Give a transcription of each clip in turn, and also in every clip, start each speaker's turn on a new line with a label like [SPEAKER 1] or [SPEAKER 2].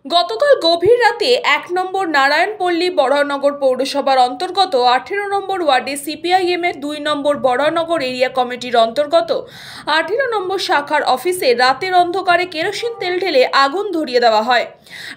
[SPEAKER 1] গতকাল গভীর রাতে ১ নম্বর নারায়ণপল্লী বড়নগর পৌরসভার অন্তর্গত ১৮ নম্বর ওয়ার্ডে সিপিআইএমের ২ নম্বর বড়নগর এরিয়া কমিটির অন্তর্গত ১৮ নম্বর শাখার অফিসে রাতের অন্ধকারে কেরোসিন তেল ঢেলে আগুন ধরিয়ে দেওয়া হয়।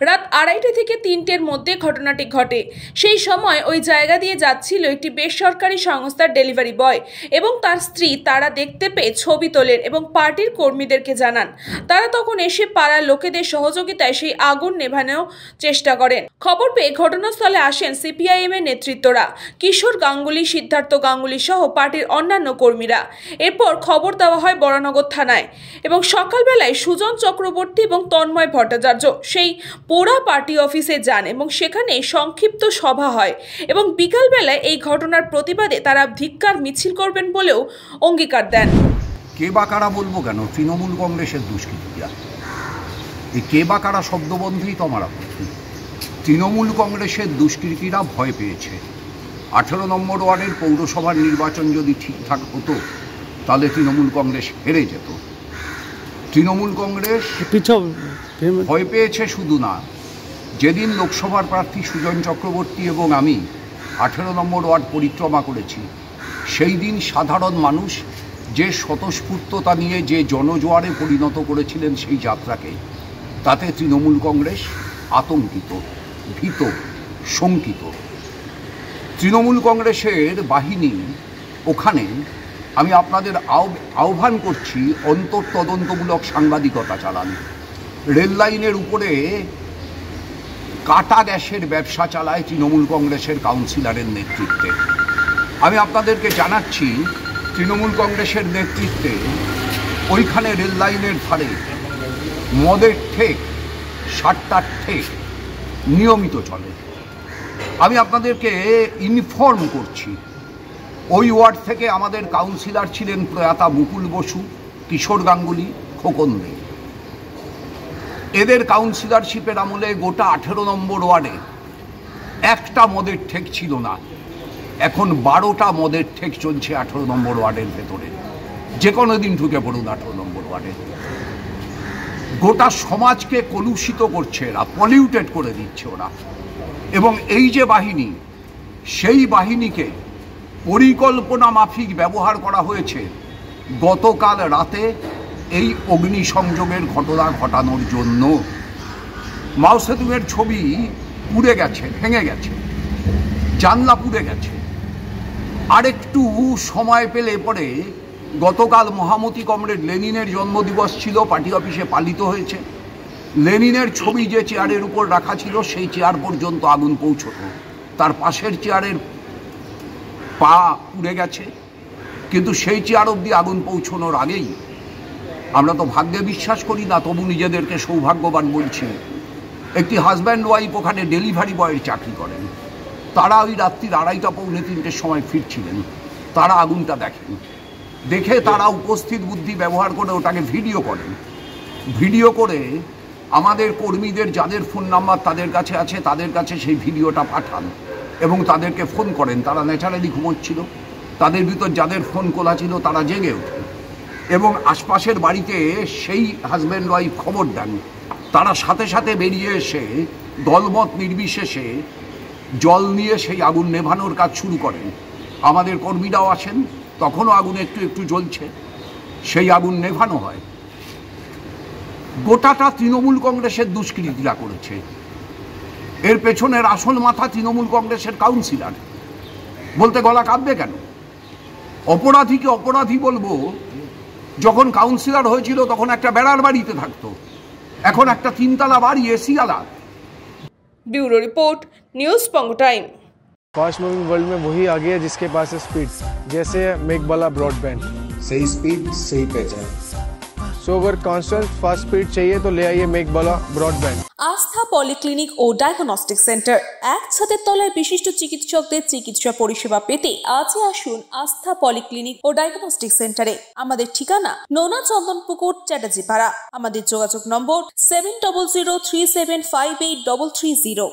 [SPEAKER 1] রাত ২:৩০ থেকে ৩টের মধ্যে ঘটনাটি ঘটে। সেই সময় ওই জায়গা দিয়ে যাচ্ছিল একটি বেসরকারি সংস্থার ডেলিভারি বয় এবং তার স্ত্রী। তারা দেখতে পেয়ে ছবি তোলেন এবং পার্টির কর্মীদেরকে জানান। তারা তখন এসে পাড়ার লোকেদের সহযোগিতায় সেই আগুন নেভানোর চেষ্টা করেন। খবর পেয়ে ঘটনাস্থলে আসেন সিপিআইএম এর নেতৃত্বরা, কিশোর গাঙ্গুলি, সিদ্ধার্থ গাঙ্গুলি সহ পার্টির অন্যান্য কর্মীরা। এরপর খবর দেওয়া হয় বড়নগর থানায় এবং সকালবেলায় সুজন চক্রবর্তী এবং তন্ময় ভট্টাচার্য সেই পোড়া পার্টি অফিসে যান এবং সেখানে সংক্ষিপ্ত সভা হয় এবং বিকালবেলায় এই ঘটনার প্রতিবাদে তারা ধিক্কার মিছিল করবেন বলেও অঙ্গীকার দেন।
[SPEAKER 2] কে বা কারা বলবো কেন, তৃণমূল কংগ্রেসের দুষ্কৃতীরা। এই কে বা কারা শব্দবন্ধই তো আমার আপত্তি। তৃণমূল কংগ্রেসের দুষ্কৃতীরা ভয় পেয়েছে। ১৮ নম্বর ওয়ার্ডের পৌরসভার নির্বাচন যদি ঠিকঠাক হতো তাহলে তৃণমূল কংগ্রেস হেরে যেত। তৃণমূল কংগ্রেস ভয় পেয়েছে শুধু না, যেদিন লোকসভার প্রার্থী সুজন চক্রবর্তী এবং আমি ১৮ নম্বর ওয়ার্ড পরিক্রমা করেছি, সেই দিন সাধারণ মানুষ যে স্বতঃস্ফূর্ততা নিয়ে যে জনজোয়ারে পরিণত করেছিলেন সেই যাত্রাকে, তাতে তৃণমূল কংগ্রেস আতঙ্কিত, ভীত, শঙ্কিত। তৃণমূল কংগ্রেসের বাহিনী ওখানে, আমি আপনাদের আহ্বান করছি অন্তর্তদন্তমূলক সাংবাদিকতা চালান। রেল লাইনের উপরে কাটা গ্যাসের ব্যবসা চালায় তৃণমূল কংগ্রেসের কাউন্সিলরের নেতৃত্বে। আমি আপনাদেরকে জানাচ্ছি, তৃণমূল কংগ্রেসের নেতৃত্বে ওইখানে রেল লাইনের ধারে মদের ঠেক, সাতটার ঠেক নিয়মিত চলে। আমি আপনাদেরকে ইনফর্ম করছি, ওই ওয়ার্ড থেকে আমাদের কাউন্সিলর ছিলেন প্রয়াতা মুকুল বসু, কিশোর গাঙ্গুলি, খোকন দে। এদের কাউন্সিলরশিপের আমলে গোটা ১৮ নম্বর ওয়ার্ডে একটা মদের ঠেক ছিল না। এখন ১২টা মদের ঠেক চলছে ১৮ নম্বর ওয়ার্ডের ভেতরে। যে কোনো দিন ঢুকে পড়ুন ১৮ নম্বর ওয়ার্ডে। গোটা সমাজকে কলুষিত করছে এরা, পলিউটেড করে দিচ্ছে ওরা। এবং এই যে বাহিনী, সেই বাহিনীকে পরিকল্পনা মাফিক ব্যবহার করা হয়েছে গতকাল রাতে এই অগ্নিসংযোগের ঘটনা ঘটানোর জন্য। মাও সেতুংয়ের ছবি পুড়ে গেছে, ভেঙে গেছে, জানলা পুড়ে গেছে। আরেকটু সময় পেলে পরে গতকাল মহামতি কমরেড লেনিনের জন্মদিবস ছিল, পার্টি অফিসে পালিত হয়েছে। লেনিনের ছবি যে চেয়ারের উপর রাখা ছিল সেই চেয়ার পর্যন্ত আগুন পৌঁছতো। তার পাশের চেয়ারের পা পুড়ে গেছে, কিন্তু সেই চেয়ার অবধি আগুন পৌঁছানোর আগেই, আমরা তো ভাগ্যে বিশ্বাস করি না, তবু নিজেদেরকে সৌভাগ্যবান বলছি, একটি হাজব্যান্ড ওয়াইফ ওখানে ডেলিভারি বয়ের চাকরি করেন। তারা ওই রাত্রির ২:৩০ পৌনে ৩টের সময় ফিরছিলেন। তারা আগুনটা দেখেন, দেখে তারা উপস্থিত বুদ্ধি ব্যবহার করে ওটাকে ভিডিও করেন। ভিডিও করে আমাদের কর্মীদের যাদের ফোন নাম্বার তাদের কাছে আছে, তাদের কাছে সেই ভিডিওটা পাঠান এবং তাদেরকে ফোন করেন। তারা ন্যাচারালি ঘুমোচ্ছিল, তাদের ভিতর যাদের ফোন খোলা ছিল তারা জেগে ওঠে এবং আশপাশের বাড়িতে সেই হাজব্যান্ড ওয়াইফ খবর দেন। তারা সাথে সাথে বেরিয়ে এসে দলমত নির্বিশেষে জল নিয়ে সেই আগুন নেভানোর কাজ শুরু করেন। আমাদের কর্মীরাও আসেন, তখনও আগুন একটু একটু জ্বলছে, সেই আগুন নেভানো হয়। গোটাটা তৃণমূল কংগ্রেসের দুষ্কৃতীরা করেছে। এর পেছনের আসল মাথা তৃণমূল কংগ্রেসের কাউন্সিলর। বলতে গলা কাঁদবে কেন? অপরাধীকে অপরাধী বলবো, যখন কাউন্সিলর হয়েছিল তখন একটা বেড়ার বাড়িতে থাকতো, এখন একটা 3তলা বাড়ি এসিওয়ালা।
[SPEAKER 1] ब्यूरो रिपोर्ट, न्यूज़ पंग टाइम।
[SPEAKER 3] फास्ट मूविंग वर्ल्ड में वही आ गया जिसके पास है स्पीड, जैसे मेघबाला ब्रॉडबैंड।
[SPEAKER 4] सही स्पीड, सही पहचान।
[SPEAKER 3] सो अगर कांस्टेंट फास्ट स्पीड चाहिए तो ले आइए मेघबाला ब्रॉडबैंड।
[SPEAKER 1] আস্থা পলিক্লিনিক ও ডায়াগনস্টিক সেন্টার, এক ছাদের তলায় বিশিষ্ট চিকিৎসকদের চিকিৎসা পরিষেবা পেতে আজই আসুন আস্থা পলিক্লিনিক ও ডায়াগনস্টিক সেন্টারে। আমাদের ঠিকানা নোনা চন্দনপুকুর, চ্যাটার্জিপাড়া। আমাদের যোগাযোগ নম্বর 7003758330।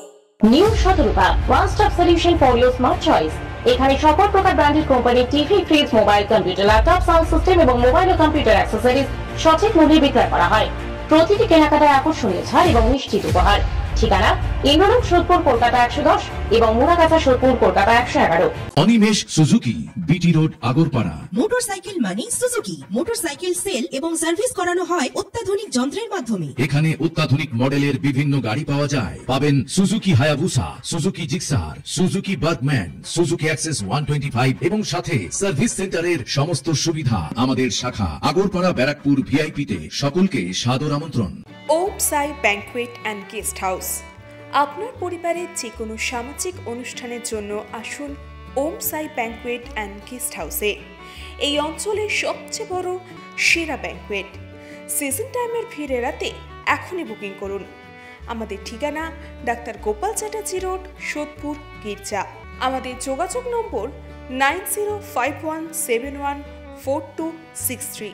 [SPEAKER 5] নিউ সতর্কতা, one stop solution for your smart choice. এখানে সকল প্রকার ব্র্যান্ডেড কোম্পানির TV, fridge, mobile, computer, laptop, sound system এবং মোবাইল ও কম্পিউটার অ্যাক্সেসরিজ সঠিক মূল্যে বিক্রয় করা হয়। প্রতিটি কেনাকাটায় আকর্ষণীয় ছাড় এবং নিশ্চিত উপহার। ঠিকানা ইন্দ্রলোক সোদপুর কলকাতা 110 এবং Muragachha Sodepur Kolkata 111।
[SPEAKER 6] Animesh Suzuki, BT road, Agarpara.
[SPEAKER 7] Motorcycle মানে সুজুকি। মোটরসাইকেল সেল এবং সার্ভিস করানো হয় অত্যাধুনিক যন্ত্রের মাধ্যমে।
[SPEAKER 6] এখানে অত্যাধুনিক মডেলের বিভিন্ন গাড়ি পাওয়া যায়। পাবেন Suzuki Hayabusa, Suzuki Gixxer, Suzuki Bergman, Suzuki access 125 এবং সাথে সার্ভিস সেন্টারের সমস্ত সুবিধা। আমাদের শাখা আগরপাড়া ব্যারাকপুর ভিআইপি তে। সকলকে সাদর আমন্ত্রণ।
[SPEAKER 8] ওম সাই ব্যাংকুয়েট অ্যান্ড গেস্ট হাউস। আপনার পরিবারের যে কোনো সামাজিক অনুষ্ঠানের জন্য আসুন ওম সাই ব্যাংকুয়েট অ্যান্ড গেস্ট হাউসে। এই অঞ্চলের সবচেয়ে বড় সেরা ব্যাংকুয়েট। সিজন টাইমের ভিড় এড়াতে এখনই বুকিং করুন। আমাদের ঠিকানা ডাক্তার গোপাল চ্যাটার্জি রোড, সোদপুর, গির্জা। আমাদের যোগাযোগ নম্বর 9051714263।